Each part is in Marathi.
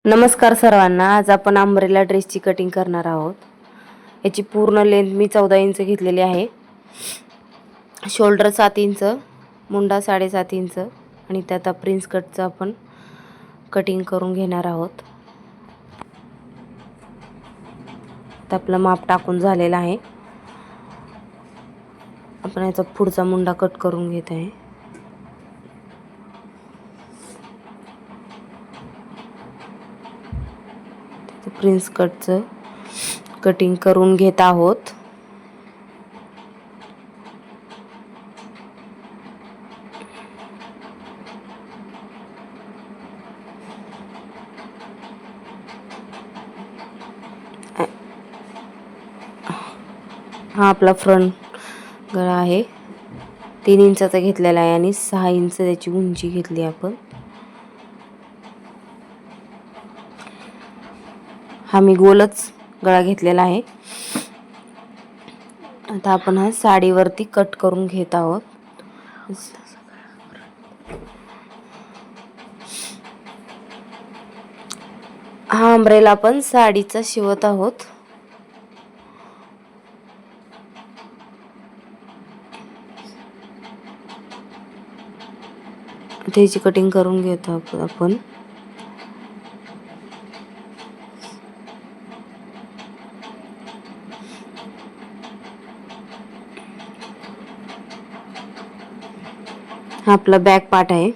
नमस्कार सर्वांना. आज आपण अंब्रेला ड्रेसची कटिंग करणार आहोत. याची पूर्ण लेंथ मी 14 इंच घेतलेली आहे. शोल्डर 7 इंच, मुंडा 7.5 इंच आणि त्यात प्रिन्स कटचं आपण कटिंग करून घेणार आहोत. आता आपलं माप टाकून झालेलं आहे. आपण याचा पुढचा मुंडा कट करून घेत आहे. प्रिन्स कटचं कटिंग करून घेत आहोत. हा आपला फ्रंट गळा आहे. 3 इंचाचा घेतलेला आहे आणि 6 इंच त्याची उंची घेतली आपण. हा मी गोलच गळा घेतलेला आहे. आता आपण हा साडीवरती कट करून घेत आहोत. हा अंब्रेला आपण साडीचा शिवत आहोत. त्याची कटिंग करून घेत आहोत आपण. हा आपला बॅक पार्ट आहे.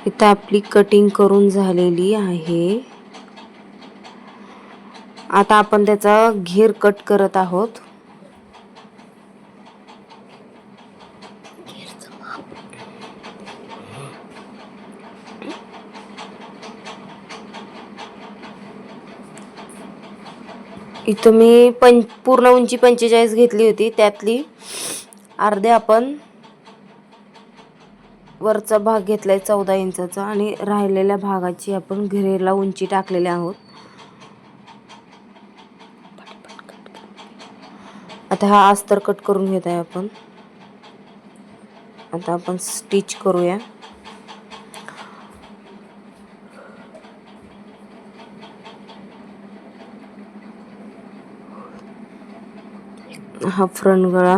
इथं आपली कटिंग करून झालेली आहे. आता आपण त्याचा घेर कट करत आहोत. इथं मी पूर्ण उंची 45 घेतली होती. त्यातली अर्धे आपण वरचा भाग घेतलाय 14 इंचाचा आणि राहिलेल्या भागाची आपण घेरेला उंची टाकलेली आहोत. आता हा अस्तर कट करून घेत आहे आपण. आता आपण स्टिच करूया. हा फ्रंट गळा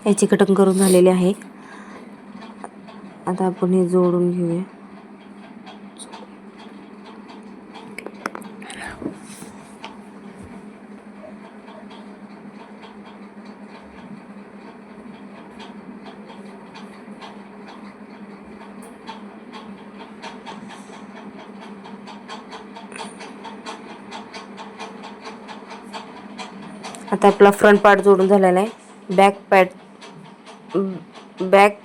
याची कटिंग करून झालेली आहे. आता आपण हे जोडून घेऊया. आता आपला फ्रंट पार्ट जोडून झालेला आहे. बॅकचा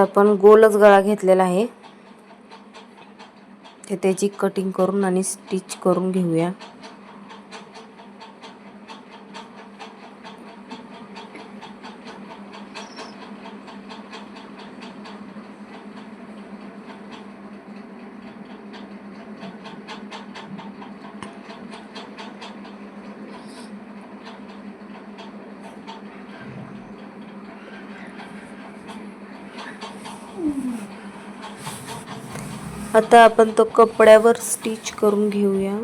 आपण गोलच गळा घेतलेला आहे. ते त्याची कटिंग करून आणि स्टिच करून घेऊया. आता आपण तो कपड्यावर स्टिच करून घेऊया.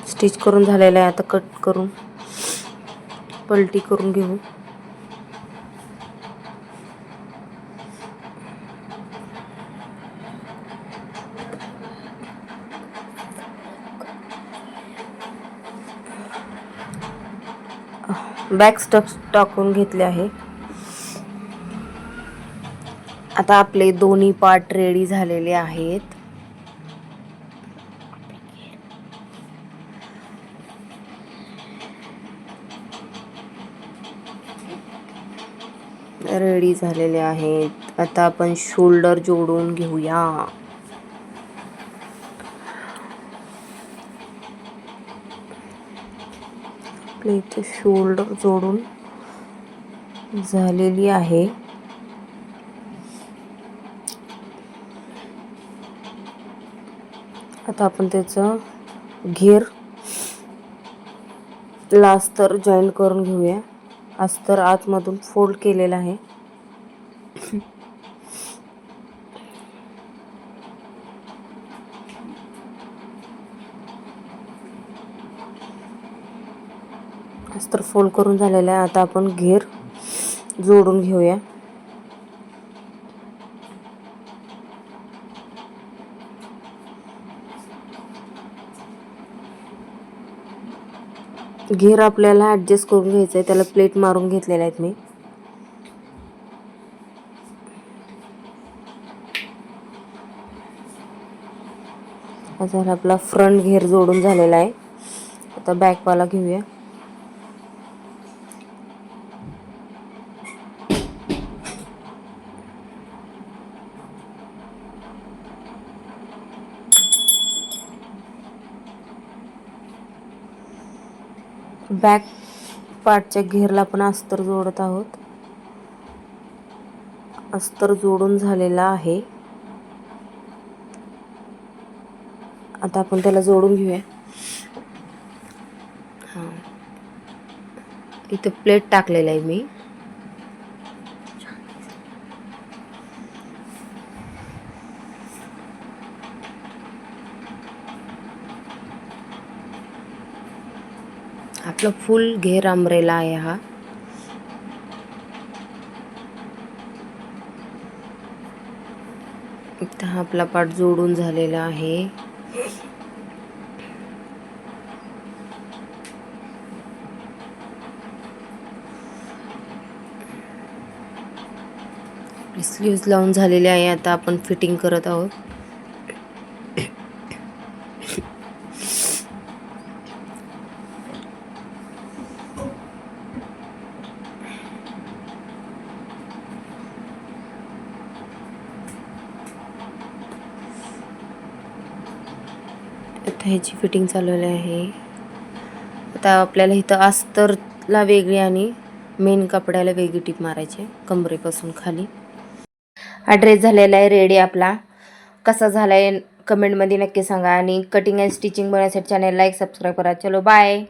स्टिच करून झालेला आहे. आता कट करून पलटी करून घेऊ. बॅक टाकून घेतले आहे. आता आपले दोन्ही पार्ट रेडी झालेले आहेत. रेडी झालेले आहेत. आता आपण शोल्डर जोडून घेऊया. आपल्या इथे शोल्डर जोडून झालेली आहे. आता आपण त्याचं घेर अस्तर जॉईन करून घेऊया. अस्तर आतमधून फोल्ड केलेला आहे. अस्तर फोल्ड करून झालेलं आहे. आता आपण घेर जोडून घेऊया. घेर आपल्याला ॲडजस्ट करून घ्यायचं आहे. त्याला प्लेट मारून घेतलेल्या आहेत मी. आता आपला फ्रंट घेर जोडून झालेला आहे. आता बॅकवाला घेऊया. बॅक पार्टच्या घेरला पण अस्तर जोडत आहोत. अस्तर जोडून झालेला आहे. आता आपण त्याला जोडून घेऊया. इथे प्लेट टाकलेला आहे मी. आपला फुल घेर अम्ब्रेला आहे हा. इथं हा आपला पार्ट जोडून झालेला आहे. स्लीव्ज लावून झालेले आहे. आता आपण फिटिंग करत आहोत. आता ह्याची फिटिंग चालवली आहे. आता आपल्याला इथं अस्तरला वेगळी आणि मेन कपड्याला वेगळी टीप मारायची कमरेपासून खाली. हा ड्रेस झालेला आहे रेडी आपला. कसा झाला आहे कमेंटमध्ये नक्की सांगा. आणि कटिंग अँड स्टिचिंग बनवण्यासाठी चॅनल लाईक सबस्क्राईब करा. चलो बाय.